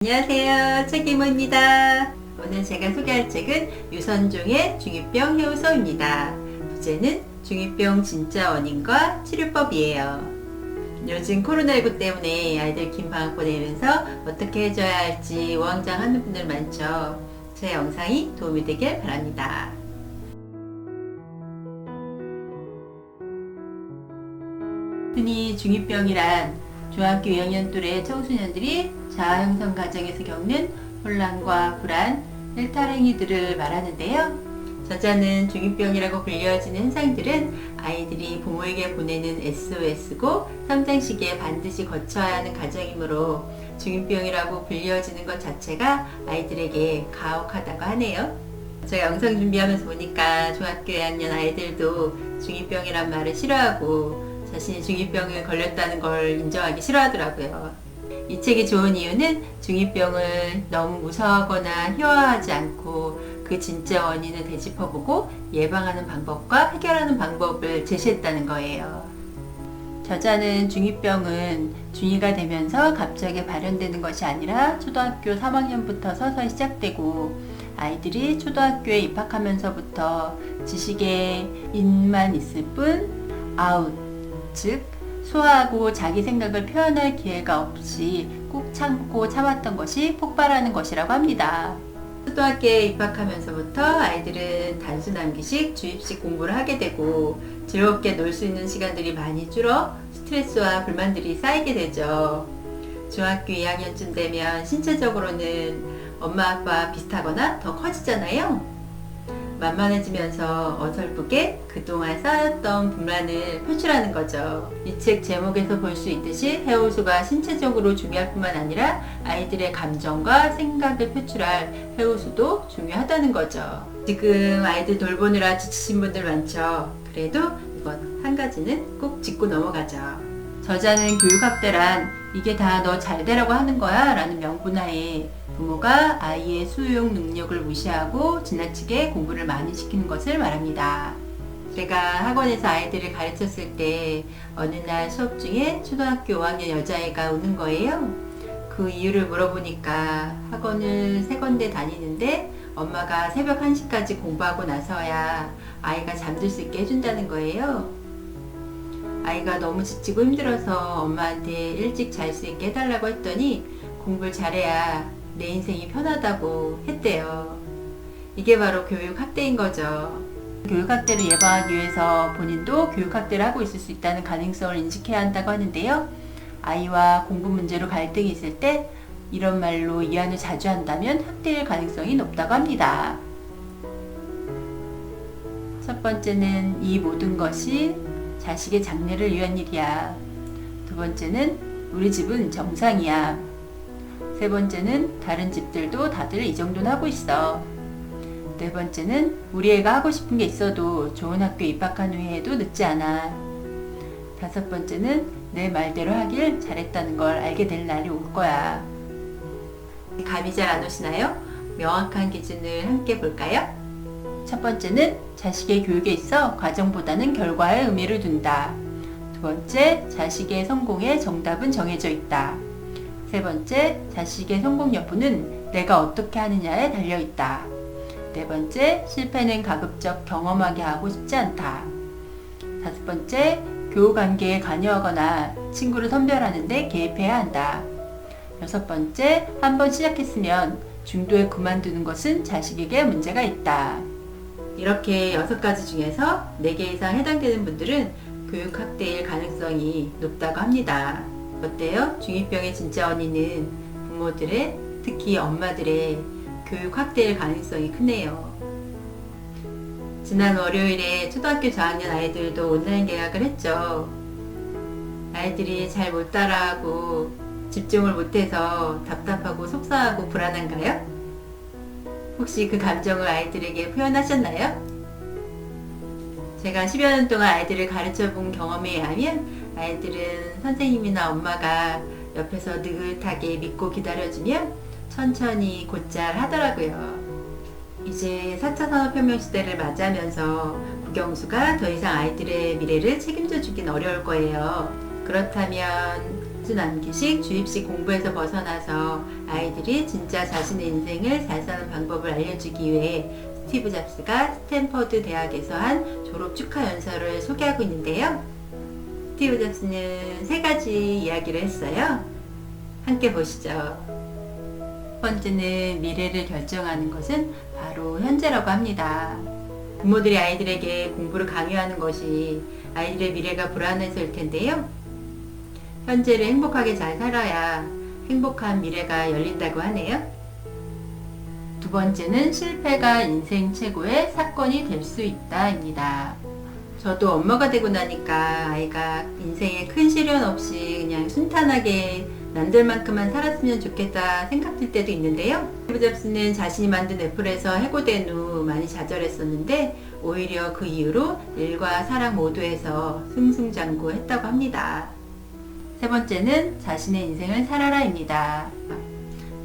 안녕하세요, 책이모입니다. 오늘 제가 소개할 책은 유선종의 중2병 해우소입니다. 주제는 중2병 진짜 원인과 치료법이에요. 요즘 코로나19 때문에 아이들 긴 방학 보내면서 어떻게 해줘야 할지 우왕좌왕하는 분들 많죠. 제 영상이 도움이 되길 바랍니다. 흔히 중2병이란 중학교 2학년 또래 청소년들이 자아 형성 과정에서 겪는 혼란과 불안, 일탈 행위들을 말하는데요. 저자는 중2병이라고 불려지는 현상들은 아이들이 부모에게 보내는 SOS고 성장 시기에 반드시 거쳐야 하는 과정이므로 중2병이라고 불려지는 것 자체가 아이들에게 가혹하다고 하네요. 제가 영상 준비하면서 보니까 중학교 2학년 아이들도 중2병이란 말을 싫어하고 자신이 중2병에 걸렸다는 걸 인정하기 싫어하더라고요. 이 책이 좋은 이유는 중2병을 너무 무서워하거나 희화화하지 않고 그 진짜 원인을 되짚어보고 예방하는 방법과 해결하는 방법을 제시했다는 거예요. 저자는 중2병은 중2가 되면서 갑자기 발현되는 것이 아니라 초등학교 3학년부터 서서히 시작되고 아이들이 초등학교에 입학하면서부터 지식에 인만 있을 뿐 아웃, 즉 소화하고 자기 생각을 표현할 기회가 없이 꾹 참고 참았던 것이 폭발하는 것이라고 합니다. 초등학교에 입학하면서부터 아이들은 단순 암기식, 주입식 공부를 하게 되고 즐겁게 놀 수 있는 시간들이 많이 줄어 스트레스와 불만들이 쌓이게 되죠. 중학교 2학년쯤 되면 신체적으로는 엄마 아빠 비슷하거나 더 커지잖아요. 만만해지면서 어설프게 그동안 쌓였던 불만을 표출하는 거죠. 이 책 제목에서 볼 수 있듯이 해오수가 신체적으로 중요할 뿐만 아니라 아이들의 감정과 생각을 표출할 해오수도 중요하다는 거죠. 지금 아이들 돌보느라 지치신 분들 많죠. 그래도 이건 한 가지는 꼭 짚고 넘어가죠. 저자는 교육학대란 이게 다 너 잘되라고 하는 거야 라는 명분하에 부모가 아이의 수용 능력을 무시하고 지나치게 공부를 많이 시키는 것을 말합니다. 제가 학원에서 아이들을 가르쳤을 때 어느 날 수업 중에 초등학교 5학년 여자애가 우는 거예요. 그 이유를 물어보니까 학원을 3군데 다니는데 엄마가 새벽 1시까지 공부하고 나서야 아이가 잠들 수 있게 해준다는 거예요. 아이가 너무 지치고 힘들어서 엄마한테 일찍 잘 수 있게 해달라고 했더니 공부를 잘해야 내 인생이 편하다고 했대요. 이게 바로 교육학대인 거죠. 교육학대를 예방하기 위해서 본인도 교육학대를 하고 있을 수 있다는 가능성을 인식해야 한다고 하는데요. 아이와 공부 문제로 갈등이 있을 때 이런 말로 이안을 자주 한다면 학대일 가능성이 높다고 합니다. 첫 번째는 이 모든 것이 자식의 장래를 위한 일이야. 두 번째는 우리 집은 정상이야. 세 번째는 다른 집들도 다들 이 정도는 하고 있어. 네 번째는 우리 애가 하고 싶은 게 있어도 좋은 학교에 입학한 후에도 늦지 않아. 다섯 번째는 내 말대로 하길 잘했다는 걸 알게 될 날이 올 거야. 감이 잘 안 오시나요? 명확한 기준을 함께 볼까요? 첫 번째는 자식의 교육에 있어 과정보다는 결과에 의미를 둔다. 두 번째, 자식의 성공에 정답은 정해져 있다. 세 번째, 자식의 성공 여부는 내가 어떻게 하느냐에 달려있다. 네 번째, 실패는 가급적 경험하게 하고 싶지 않다. 다섯 번째, 교우관계에 관여하거나 친구를 선별하는데 개입해야 한다. 여섯 번째, 한번 시작했으면 중도에 그만두는 것은 자식에게 문제가 있다. 이렇게 6가지 중에서 4개 이상 해당되는 분들은 교육학대일 가능성이 높다고 합니다. 어때요? 중2병의 진짜 원인은 부모들의, 특히 엄마들의 교육학대일 가능성이 크네요. 지난 월요일에 초등학교 저학년 아이들도 온라인 개학을 했죠. 아이들이 잘 못 따라하고 집중을 못해서 답답하고 속상하고 불안한가요? 혹시 그 감정을 아이들에게 표현하셨나요? 제가 10여 년 동안 아이들을 가르쳐 본 경험에 의하면 아이들은 선생님이나 엄마가 옆에서 느긋하게 믿고 기다려주면 천천히 곧잘 하더라고요. 이제 4차 산업혁명 시대를 맞이하면서 국영수가 더 이상 아이들의 미래를 책임져 주긴 어려울 거예요. 그렇다면 단기식, 주입식 공부에서 벗어나서 아이들이 진짜 자신의 인생을 잘 사는 방법을 알려주기 위해 스티브 잡스가 스탠퍼드 대학에서 한 졸업 축하 연설을 소개하고 있는데요. 스티브 잡스는 3가지 이야기를 했어요. 함께 보시죠. 첫 번째는 미래를 결정하는 것은 바로 현재라고 합니다. 부모들이 아이들에게 공부를 강요하는 것이 아이들의 미래가 불안해서일 텐데요. 현재를 행복하게 잘 살아야 행복한 미래가 열린다고 하네요. 두 번째는 실패가 인생 최고의 사건이 될 수 있다입니다. 저도 엄마가 되고 나니까 아이가 인생에 큰 시련 없이 그냥 순탄하게 남들만큼만 살았으면 좋겠다 생각될 때도 있는데요. 스티브 잡스는 자신이 만든 애플에서 해고된 후 많이 좌절했었는데 오히려 그 이후로 일과 사랑 모두에서 승승장구했다고 합니다. 세 번째는 자신의 인생을 살아라입니다.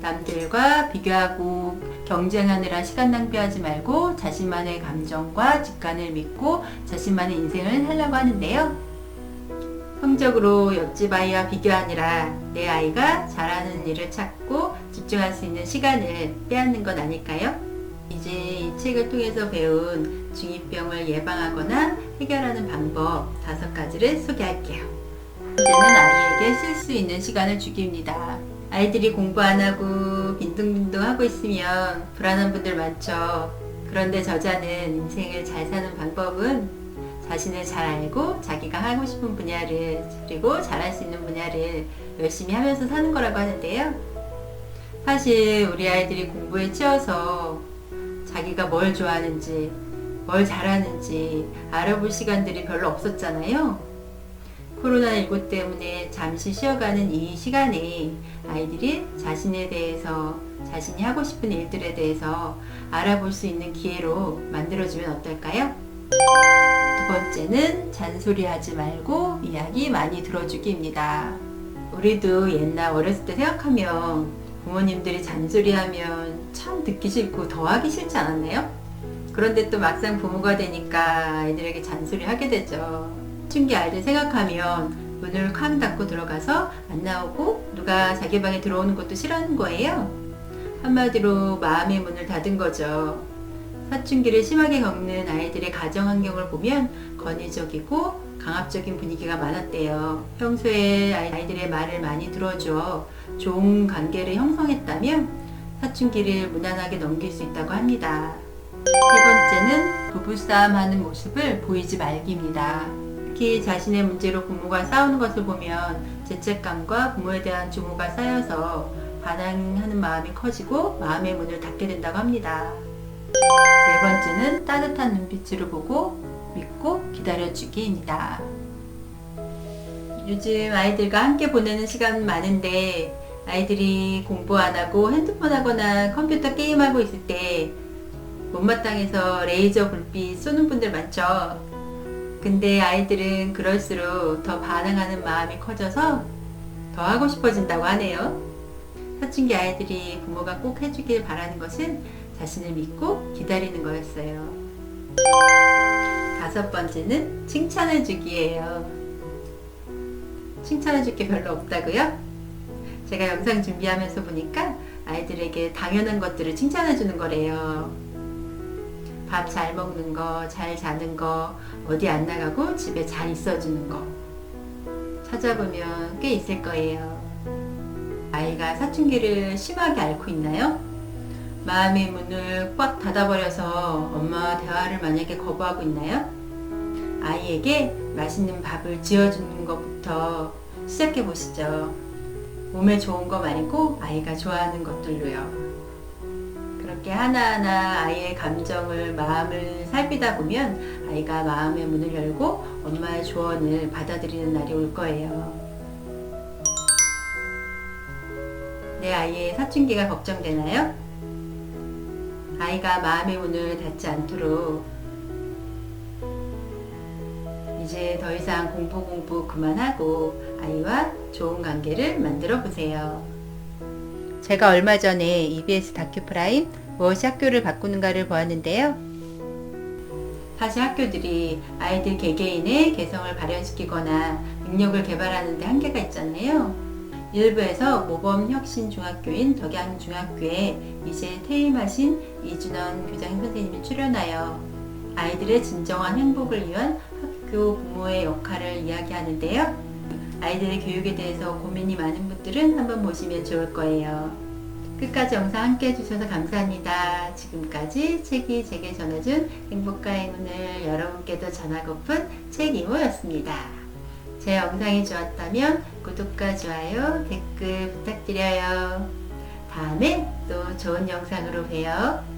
남들과 비교하고 경쟁하느라 시간 낭비하지 말고 자신만의 감정과 직관을 믿고 자신만의 인생을 살라고 하는데요. 성적으로 옆집 아이와 비교하느라 내 아이가 잘하는 일을 찾고 집중할 수 있는 시간을 빼앗는 것 아닐까요? 이제 이 책을 통해서 배운 중2병을 예방하거나 해결하는 방법 5가지를 소개할게요. 첫째는 아이에게 쉴 수 있는 시간을 주기입니다. 아이들이 공부 안 하고 빈둥빈둥 하고 있으면 불안한 분들 많죠. 그런데 저자는 인생을 잘 사는 방법은 자신을 잘 알고 자기가 하고 싶은 분야를 그리고 잘할 수 있는 분야를 열심히 하면서 사는 거라고 하는데요. 사실 우리 아이들이 공부에 치여서 자기가 뭘 좋아하는지 뭘 잘하는지 알아볼 시간들이 별로 없었잖아요. 코로나19 때문에 잠시 쉬어가는 이 시간에 아이들이 자신에 대해서 자신이 하고 싶은 일들에 대해서 알아볼 수 있는 기회로 만들어주면 어떨까요? 두 번째는 잔소리하지 말고 이야기 많이 들어주기입니다. 우리도 옛날 어렸을 때 생각하면 부모님들이 잔소리하면 참 듣기 싫고 더 하기 싫지 않았나요? 그런데 또 막상 부모가 되니까 아이들에게 잔소리하게 되죠. 사춘기 아이들 생각하면 문을 쾅 닫고 들어가서 안 나오고 누가 자기 방에 들어오는 것도 싫어하는 거예요. 한마디로 마음의 문을 닫은 거죠. 사춘기를 심하게 겪는 아이들의 가정 환경을 보면 권위적이고 강압적인 분위기가 많았대요. 평소에 아이들의 말을 많이 들어줘 좋은 관계를 형성했다면 사춘기를 무난하게 넘길 수 있다고 합니다. 세 번째는 부부싸움 하는 모습을 보이지 말기입니다. 특히 자신의 문제로 부모가 싸우는 것을 보면 죄책감과 부모에 대한 증오가 쌓여서 반항하는 마음이 커지고 마음의 문을 닫게 된다고 합니다. 네 번째는 따뜻한 눈빛으로 보고 믿고 기다려주기입니다. 요즘 아이들과 함께 보내는 시간 많은데 아이들이 공부 안 하고 핸드폰 하거나 컴퓨터 게임하고 있을 때 못마땅해서 레이저 불빛 쏘는 분들 많죠. 근데 아이들은 그럴수록 더 반항하는 마음이 커져서 더 하고 싶어진다고 하네요. 사춘기 아이들이 부모가 꼭 해주길 바라는 것은 자신을 믿고 기다리는 거였어요. 5번째는 칭찬해 주기예요. 칭찬해 줄 게 별로 없다고요? 제가 영상 준비하면서 보니까 아이들에게 당연한 것들을 칭찬해 주는 거래요. 밥 잘 먹는 거, 잘 자는 거, 어디 안 나가고 집에 잘 있어주는 거. 찾아보면 꽤 있을 거예요. 아이가 사춘기를 심하게 앓고 있나요? 마음의 문을 꽉 닫아버려서 엄마와 대화를 만약에 거부하고 있나요? 아이에게 맛있는 밥을 지어주는 것부터 시작해 보시죠. 몸에 좋은 거 말고 아이가 좋아하는 것들로요. 그렇게 하나하나 아이의 감정을, 마음을 살피다 보면 아이가 마음의 문을 열고 엄마의 조언을 받아들이는 날이 올 거예요. 내 아이의 사춘기가 걱정되나요? 아이가 마음의 문을 닫지 않도록 이제 더 이상 공부 그만하고 아이와 좋은 관계를 만들어 보세요. 제가 얼마 전에 EBS 다큐프라임 무엇이 학교를 바꾸는가를 보았는데요. 사실 학교들이 아이들 개개인의 개성을 발현시키거나 능력을 개발하는 데 한계가 있잖아요. 일부에서 모범혁신중학교인 덕양중학교에 이제 퇴임하신 이준원 교장 선생님이 출연하여 아이들의 진정한 행복을 위한 학교 부모의 역할을 이야기하는데요. 아이들의 교육에 대해서 고민이 많은 분들은 한번 보시면 좋을 거예요. 끝까지 영상 함께 해주셔서 감사합니다. 지금까지 책이 제게 전해준 행복과 행운을 여러분께도 전하고픈 책 이모였습니다. 제 영상이 좋았다면 구독과 좋아요, 댓글 부탁드려요. 다음에 또 좋은 영상으로 봬요.